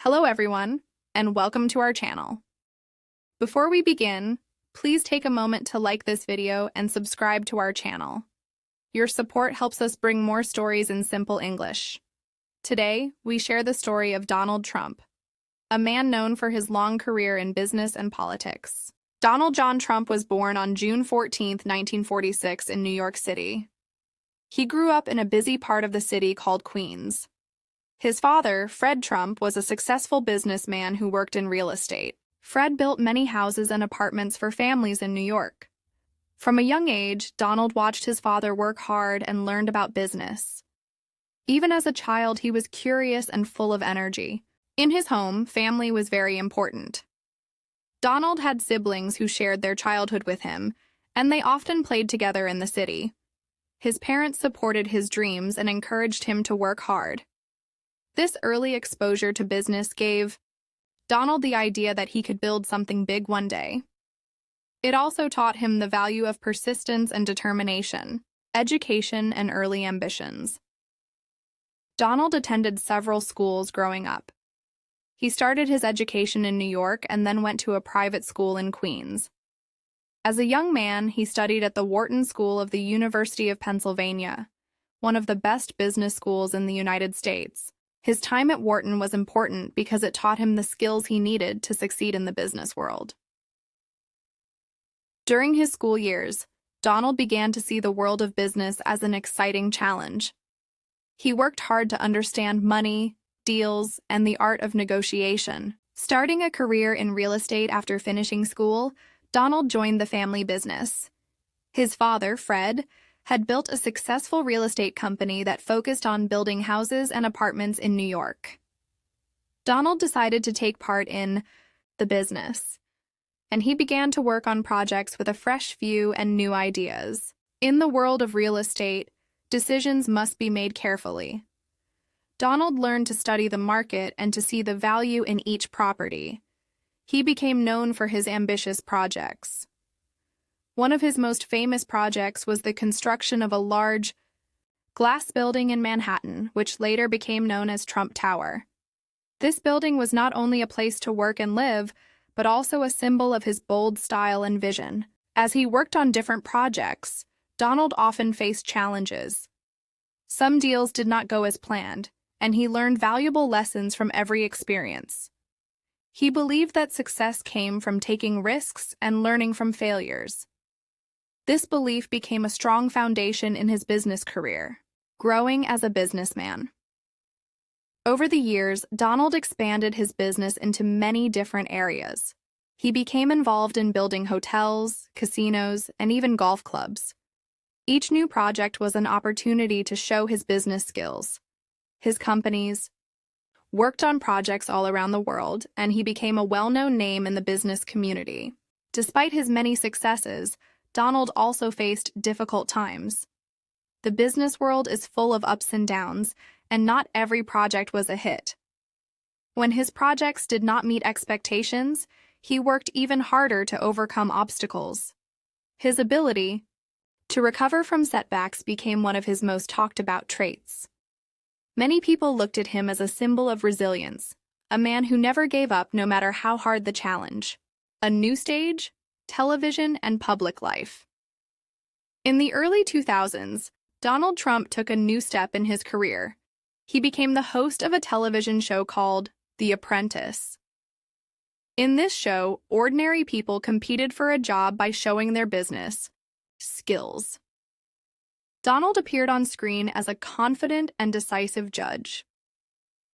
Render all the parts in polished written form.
Hello everyone, and welcome to our channel. Before we begin, please take a moment to like this video and subscribe to our channel. Your support helps us bring more stories in simple English. Today, we share the story of Donald Trump, a man known for his long career in business and politics. Donald John Trump was born on June 14, 1946 in New York City. He grew up in a busy part of the city called Queens. His father, Fred Trump, was a successful businessman who worked in real estate. Fred built many houses and apartments for families in New York. From a young age, Donald watched his father work hard and learned about business. Even as a child, he was curious and full of energy. In his home, family was very important. Donald had siblings who shared their childhood with him, and they often played together in the city. His parents supported his dreams and encouraged him to work hard. This early exposure to business gave Donald the idea that he could build something big one day. It also taught him the value of persistence and determination, education, and early ambitions. Donald attended several schools growing up. He started his education in New York and then went to a private school in Queens. As a young man, he studied at the Wharton School of the University of Pennsylvania, one of the best business schools in the United States. His time at Wharton was important because it taught him the skills he needed to succeed in the business world. During his school years, Donald began to see the world of business as an exciting challenge. He worked hard to understand money, deals, and the art of negotiation. Starting a career in real estate after finishing school, Donald joined the family business. His father, Fred, had built a successful real estate company that focused on building houses and apartments in New York. Donald decided to take part in the business, and he began to work on projects with a fresh view and new ideas. In the world of real estate, decisions must be made carefully. Donald learned to study the market and to see the value in each property. He became known for his ambitious projects. One of his most famous projects was the construction of a large glass building in Manhattan, which later became known as Trump Tower. This building was not only a place to work and live, but also a symbol of his bold style and vision. As he worked on different projects, Donald often faced challenges. Some deals did not go as planned, and he learned valuable lessons from every experience. He believed that success came from taking risks and learning from failures. This belief became a strong foundation in his business career, growing as a businessman. Over the years, Donald expanded his business into many different areas. He became involved in building hotels, casinos, and even golf clubs. Each new project was an opportunity to show his business skills. His companies worked on projects all around the world, and he became a well-known name in the business community. Despite his many successes, Donald also faced difficult times. The business world is full of ups and downs, and not every project was a hit. When his projects did not meet expectations, he worked even harder to overcome obstacles. His ability to recover from setbacks became one of his most talked-about traits. Many people looked at him as a symbol of resilience, a man who never gave up no matter how hard the challenge. A new stage, television, and public life. In the early 2000s, Donald Trump took a new step in his career. He became the host of a television show called The Apprentice. In this show, ordinary people competed for a job by showing their business skills. Donald appeared on screen as a confident and decisive judge.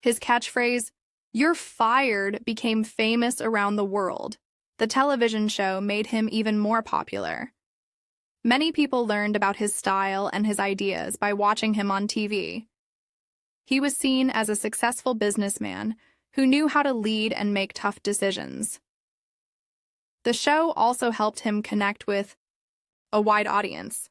His catchphrase, "You're fired," became famous around the world. The television show made him even more popular. Many people learned about his style and his ideas by watching him on TV. He was seen as a successful businessman who knew how to lead and make tough decisions. The show also helped him connect with a wide audience.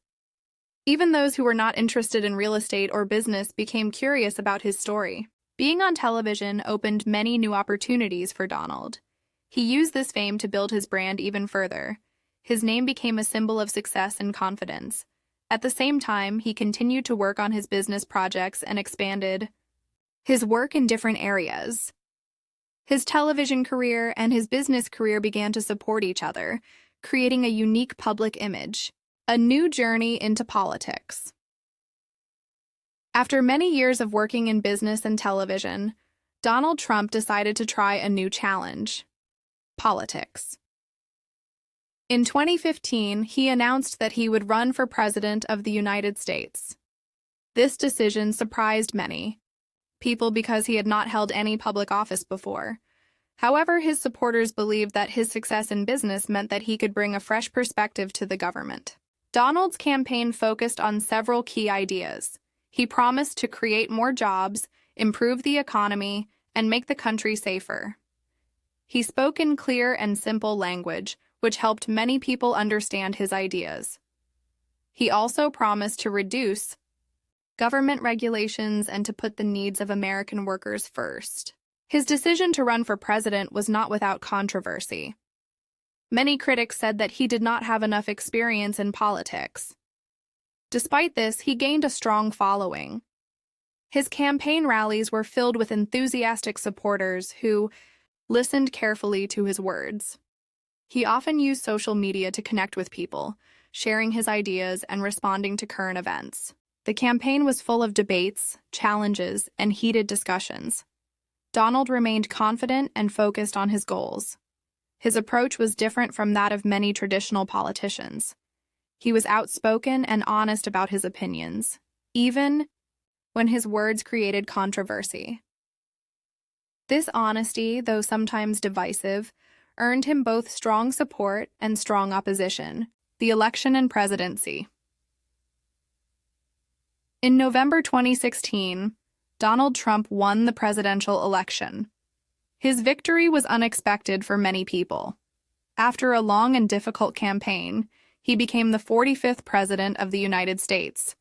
Even those who were not interested in real estate or business became curious about his story. Being on television opened many new opportunities for Donald. He used this fame to build his brand even further. His name became a symbol of success and confidence. At the same time, he continued to work on his business projects and expanded his work in different areas. His television career and his business career began to support each other, creating a unique public image. A new journey into politics. After many years of working in business and television, Donald Trump decided to try a new challenge: politics. In 2015, he announced that he would run for president of the United States. This decision surprised many people because he had not held any public office before. However, his supporters believed that his success in business meant that he could bring a fresh perspective to the government. Donald's campaign focused on several key ideas. He promised to create more jobs, improve the economy, and make the country safer. He spoke in clear and simple language, which helped many people understand his ideas. He also promised to reduce government regulations and to put the needs of American workers first. His decision to run for president was not without controversy. Many critics said that he did not have enough experience in politics. Despite this, he gained a strong following. His campaign rallies were filled with enthusiastic supporters who listened carefully to his words. He often used social media to connect with people, sharing his ideas and responding to current events. The campaign was full of debates, challenges, and heated discussions. Donald remained confident and focused on his goals. His approach was different from that of many traditional politicians. He was outspoken and honest about his opinions, even when his words created controversy. This honesty, though sometimes divisive, earned him both strong support and strong opposition. The election and presidency. In November 2016, Donald Trump won the presidential election. His victory was unexpected for many people. After a long and difficult campaign, he became the 45th President of the United States.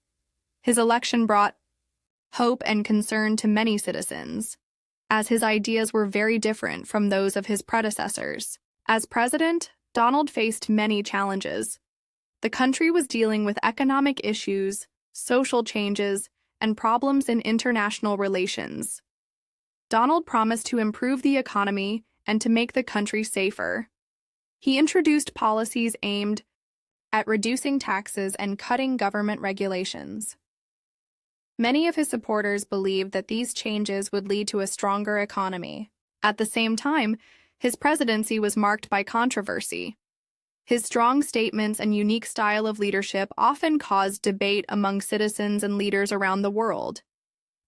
His election brought hope and concern to many citizens, as his ideas were very different from those of his predecessors. As president, Donald faced many challenges. The country was dealing with economic issues, social changes, and problems in international relations. Donald promised to improve the economy and to make the country safer. He introduced policies aimed at reducing taxes and cutting government regulations. Many of his supporters believed that these changes would lead to a stronger economy. At the same time, his presidency was marked by controversy. His strong statements and unique style of leadership often caused debate among citizens and leaders around the world.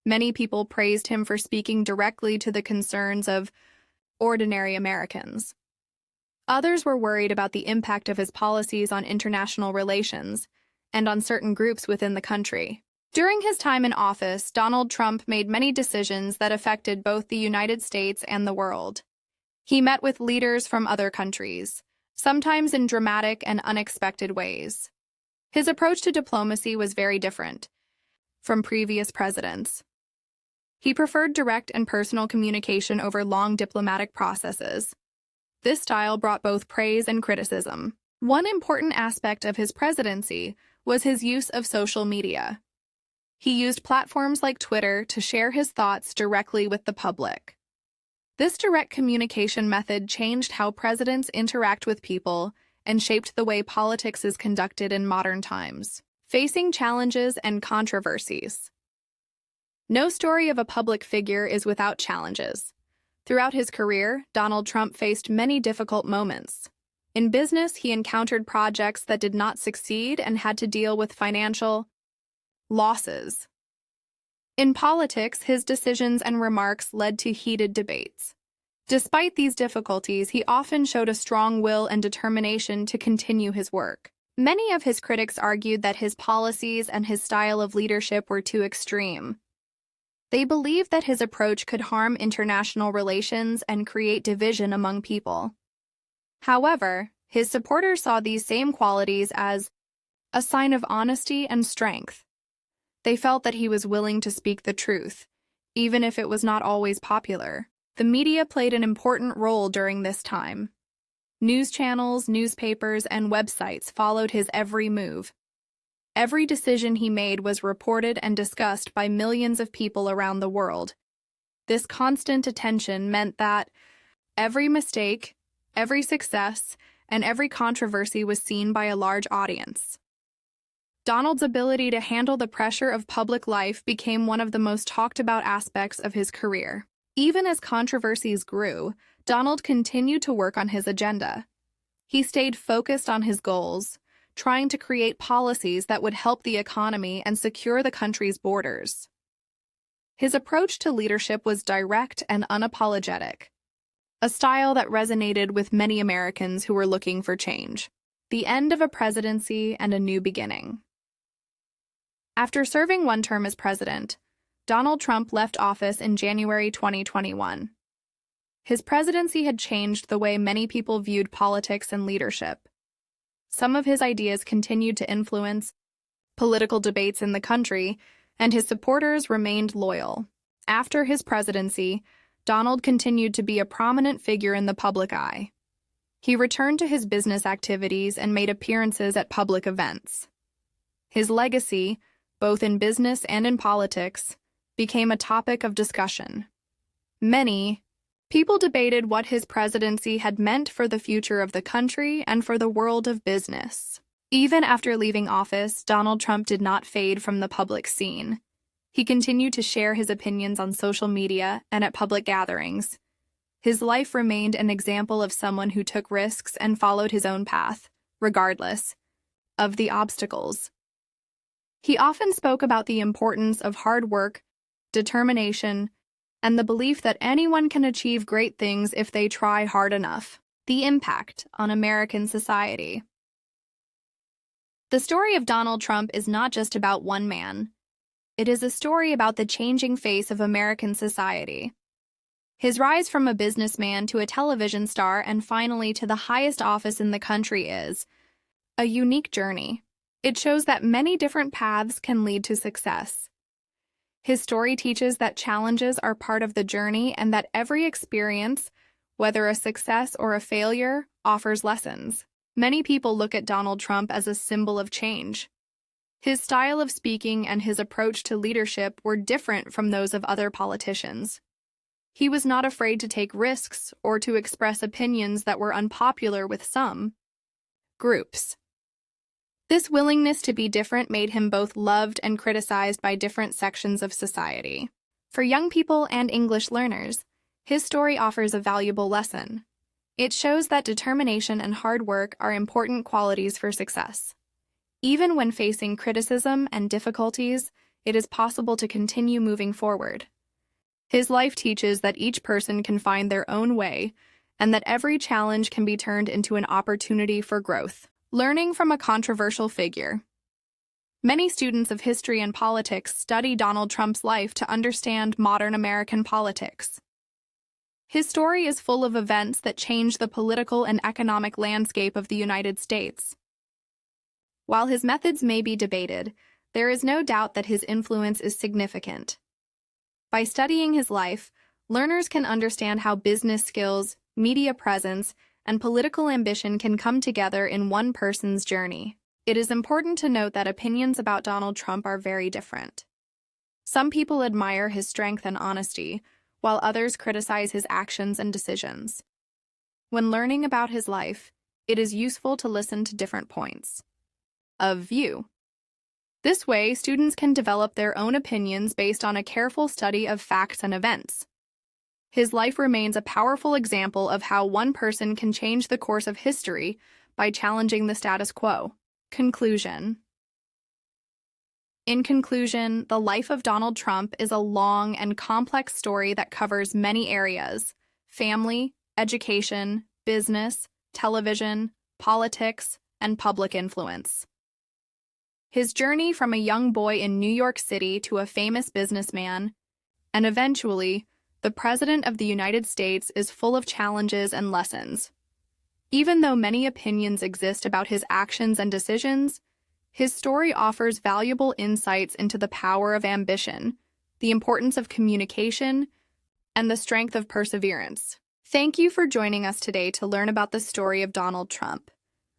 Many people praised him for speaking directly to the concerns of ordinary Americans. Others were worried about the impact of his policies on international relations and on certain groups within the country. During his time in office, Donald Trump made many decisions that affected both the United States and the world. He met with leaders from other countries, sometimes in dramatic and unexpected ways. His approach to diplomacy was very different from previous presidents. He preferred direct and personal communication over long diplomatic processes. This style brought both praise and criticism. One important aspect of his presidency was his use of social media. He used platforms like Twitter to share his thoughts directly with the public. This direct communication method changed how presidents interact with people and shaped the way politics is conducted in modern times. Facing challenges and controversies. No story of a public figure is without challenges. Throughout his career, Donald Trump faced many difficult moments. In business, he encountered projects that did not succeed and had to deal with financial losses. In politics, his decisions and remarks led to heated debates. Despite these difficulties, he often showed a strong will and determination to continue his work. Many of his critics argued that his policies and his style of leadership were too extreme. They believed that his approach could harm international relations and create division among people. However, his supporters saw these same qualities as a sign of honesty and strength. They felt that he was willing to speak the truth, even if it was not always popular. The media played an important role during this time. News channels, newspapers, and websites followed his every move. Every decision he made was reported and discussed by millions of people around the world. This constant attention meant that every mistake, every success, and every controversy was seen by a large audience. Donald's ability to handle the pressure of public life became one of the most talked about aspects of his career. Even as controversies grew, Donald continued to work on his agenda. He stayed focused on his goals, trying to create policies that would help the economy and secure the country's borders. His approach to leadership was direct and unapologetic, a style that resonated with many Americans who were looking for change. The end of a presidency and a new beginning. After serving one term as president, Donald Trump left office in January 2021. His presidency had changed the way many people viewed politics and leadership. Some of his ideas continued to influence political debates in the country, and his supporters remained loyal. After his presidency, Donald continued to be a prominent figure in the public eye. He returned to his business activities and made appearances at public events. His legacy, both in business and in politics, became a topic of discussion. Many people debated what his presidency had meant for the future of the country and for the world of business. Even after leaving office, Donald Trump did not fade from the public scene. He continued to share his opinions on social media and at public gatherings. His life remained an example of someone who took risks and followed his own path, regardless of the obstacles. He often spoke about the importance of hard work, determination, and the belief that anyone can achieve great things if they try hard enough. The impact on American society. The story of Donald Trump is not just about one man. It is a story about the changing face of American society. His rise from a businessman to a television star and finally to the highest office in the country is a unique journey. It shows that many different paths can lead to success. His story teaches that challenges are part of the journey and that every experience, whether a success or a failure, offers lessons. Many people look at Donald Trump as a symbol of change. His style of speaking and his approach to leadership were different from those of other politicians. He was not afraid to take risks or to express opinions that were unpopular with some groups. This willingness to be different made him both loved and criticized by different sections of society. For young people and English learners, his story offers a valuable lesson. It shows that determination and hard work are important qualities for success. Even when facing criticism and difficulties, it is possible to continue moving forward. His life teaches that each person can find their own way and that every challenge can be turned into an opportunity for growth. Learning from a controversial figure. Many students of history and politics study Donald Trump's life to understand modern American politics. His story is full of events that changed the political and economic landscape of the United States. While his methods may be debated, there is no doubt that his influence is significant. By studying his life, learners can understand how business skills, media presence, and political ambition can come together in one person's journey. It is important to note that opinions about Donald Trump are very different. Some people admire his strength and honesty, while others criticize his actions and decisions. When learning about his life, it is useful to listen to different points of view. This way, students can develop their own opinions based on a careful study of facts and events. His life remains a powerful example of how one person can change the course of history by challenging the status quo. Conclusion. In conclusion, the life of Donald Trump is a long and complex story that covers many areas: family, education, business, television, politics, and public influence. His journey from a young boy in New York City to a famous businessman, and eventually, the President of the United States, is full of challenges and lessons. Even though many opinions exist about his actions and decisions, his story offers valuable insights into the power of ambition, the importance of communication, and the strength of perseverance. Thank you for joining us today to learn about the story of Donald Trump.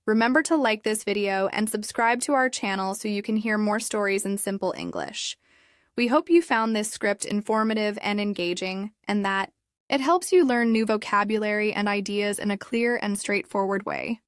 Remember to like this video and subscribe to our channel so you can hear more stories in simple English. We hope you found this script informative and engaging, and that it helps you learn new vocabulary and ideas in a clear and straightforward way.